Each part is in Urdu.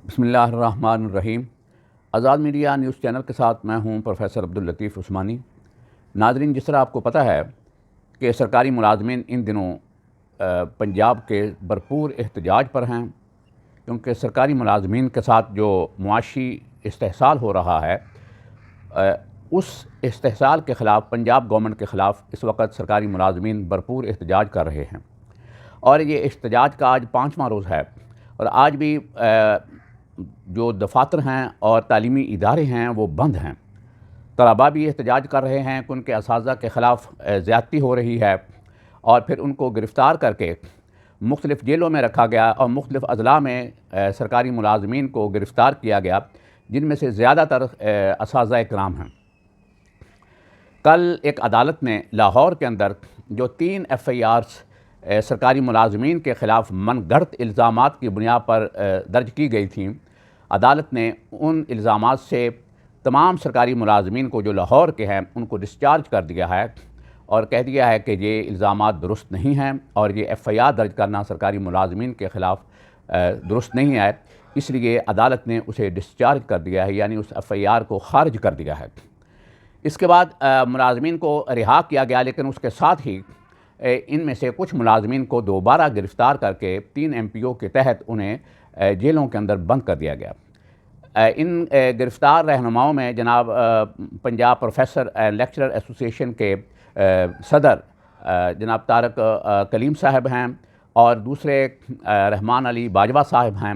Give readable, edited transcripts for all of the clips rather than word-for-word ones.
بسم اللہ الرحمن الرحیم۔ آزاد میڈیا نیوز چینل کے ساتھ میں ہوں پروفیسر عبداللطیف عثمانی۔ ناظرین، جس طرح آپ کو پتہ ہے کہ سرکاری ملازمین ان دنوں پنجاب کے بھرپور احتجاج پر ہیں، کیونکہ سرکاری ملازمین کے ساتھ جو معاشی استحصال ہو رہا ہے، اس استحصال کے خلاف پنجاب گورنمنٹ کے خلاف اس وقت سرکاری ملازمین بھرپور احتجاج کر رہے ہیں، اور یہ احتجاج کا آج 5واں روز ہے۔ اور آج بھی جو دفاتر ہیں اور تعلیمی ادارے ہیں وہ بند ہیں۔ طلباء بھی احتجاج کر رہے ہیں کہ ان کے اساتذہ کے خلاف زیادتی ہو رہی ہے، اور پھر ان کو گرفتار کر کے مختلف جیلوں میں رکھا گیا اور مختلف اضلاع میں سرکاری ملازمین کو گرفتار کیا گیا، جن میں سے زیادہ تر اساتذہ کرام ہیں۔ کل ایک عدالت نے لاہور کے اندر جو 3 FIRs سرکاری ملازمین کے خلاف من گھڑت الزامات کی بنیاد پر درج کی گئی تھیں، عدالت نے ان الزامات سے تمام سرکاری ملازمین کو جو لاہور کے ہیں ان کو ڈسچارج کر دیا ہے، اور کہہ دیا ہے کہ یہ الزامات درست نہیں ہیں اور یہ FIR درج کرنا سرکاری ملازمین کے خلاف درست نہیں ہے۔ اس لیے عدالت نے اسے ڈسچارج کر دیا ہے، یعنی اس FIR کو خارج کر دیا ہے۔ اس کے بعد ملازمین کو رہا کیا گیا، لیکن اس کے ساتھ ہی ان میں سے کچھ ملازمین کو دوبارہ گرفتار کر کے 3 MPO کے تحت انہیں جیلوں کے اندر بند کر دیا گیا۔ ان گرفتار رہنماؤں میں جناب پنجاب پروفیسر لیکچرر ایسوسی ایشن کے صدر جناب طارق کلیم صاحب ہیں، اور دوسرے رحمان علی باجوہ صاحب ہیں،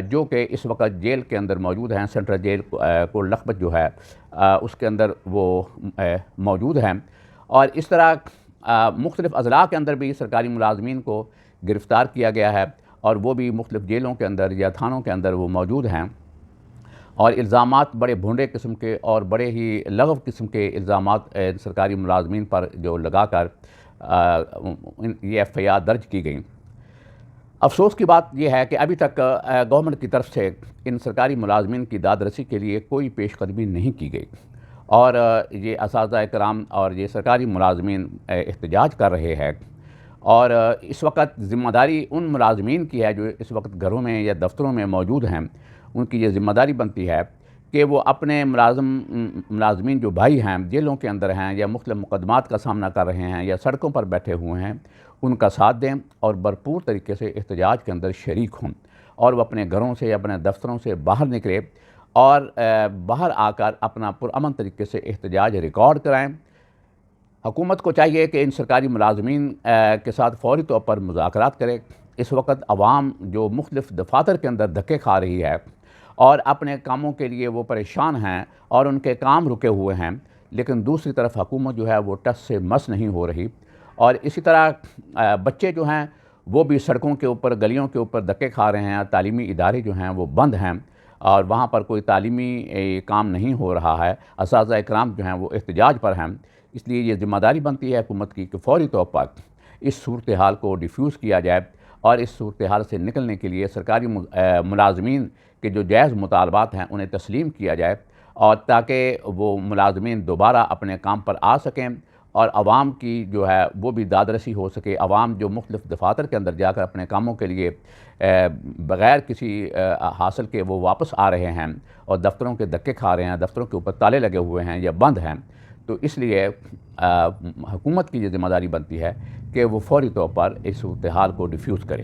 جو کہ اس وقت جیل کے اندر موجود ہیں۔ سینٹرل جیل کو لکھپت جو ہے اس کے اندر وہ موجود ہیں، اور اس طرح مختلف اضلاع کے اندر بھی سرکاری ملازمین کو گرفتار کیا گیا ہے، اور وہ بھی مختلف جیلوں کے اندر یا تھانوں کے اندر وہ موجود ہیں، اور الزامات بڑے بھونڈے قسم کے اور بڑے ہی لغو قسم کے الزامات سرکاری ملازمین پر جو لگا کر یہ FIR درج کی گئیں۔ افسوس کی بات یہ ہے کہ ابھی تک گورنمنٹ کی طرف سے ان سرکاری ملازمین کی داد رسی کے لیے کوئی پیش قدمی نہیں کی گئی، اور یہ اساتذہ کرام اور یہ سرکاری ملازمین احتجاج کر رہے ہیں، اور اس وقت ذمہ داری ان ملازمین کی ہے جو اس وقت گھروں میں یا دفتروں میں موجود ہیں۔ ان کی یہ ذمہ داری بنتی ہے کہ وہ اپنے ملازمین جو بھائی ہیں جیلوں کے اندر ہیں یا مختلف مقدمات کا سامنا کر رہے ہیں یا سڑکوں پر بیٹھے ہوئے ہیں، ان کا ساتھ دیں اور بھرپور طریقے سے احتجاج کے اندر شریک ہوں، اور وہ اپنے گھروں سے اپنے دفتروں سے باہر نکلے اور باہر آ کر اپنا پرامن طریقے سے احتجاج ریکارڈ کرائیں۔ حکومت کو چاہیے کہ ان سرکاری ملازمین کے ساتھ فوری طور پر مذاکرات کرے۔ اس وقت عوام جو مختلف دفاتر کے اندر دھکے کھا رہی ہے اور اپنے کاموں کے لیے وہ پریشان ہیں اور ان کے کام رکے ہوئے ہیں، لیکن دوسری طرف حکومت جو ہے وہ ٹس سے مس نہیں ہو رہی، اور اسی طرح بچے جو ہیں وہ بھی سڑکوں کے اوپر گلیوں کے اوپر دھکے کھا رہے ہیں، تعلیمی ادارے جو ہیں وہ بند ہیں اور وہاں پر کوئی تعلیمی کام نہیں ہو رہا ہے، اساتذہ کرام جو ہیں وہ احتجاج پر ہیں۔ اس لیے یہ ذمہ داری بنتی ہے حکومت کی کہ فوری طور پر اس صورتحال کو ڈیفیوز کیا جائے، اور اس صورتحال سے نکلنے کے لیے سرکاری ملازمین کے جو جائز مطالبات ہیں انہیں تسلیم کیا جائے، اور تاکہ وہ ملازمین دوبارہ اپنے کام پر آ سکیں اور عوام کی جو ہے وہ بھی داد رسی ہو سکے۔ عوام جو مختلف دفاتر کے اندر جا کر اپنے کاموں کے لیے بغیر کسی حاصل کے وہ واپس آ رہے ہیں اور دفتروں کے دھکے کھا رہے ہیں، دفتروں کے اوپر تالے لگے ہوئے ہیں یا بند ہیں، تو اس لیے حکومت کی یہ ذمہ داری بنتی ہے کہ وہ فوری طور پر اس صورتحال کو ڈیفیوز کرے۔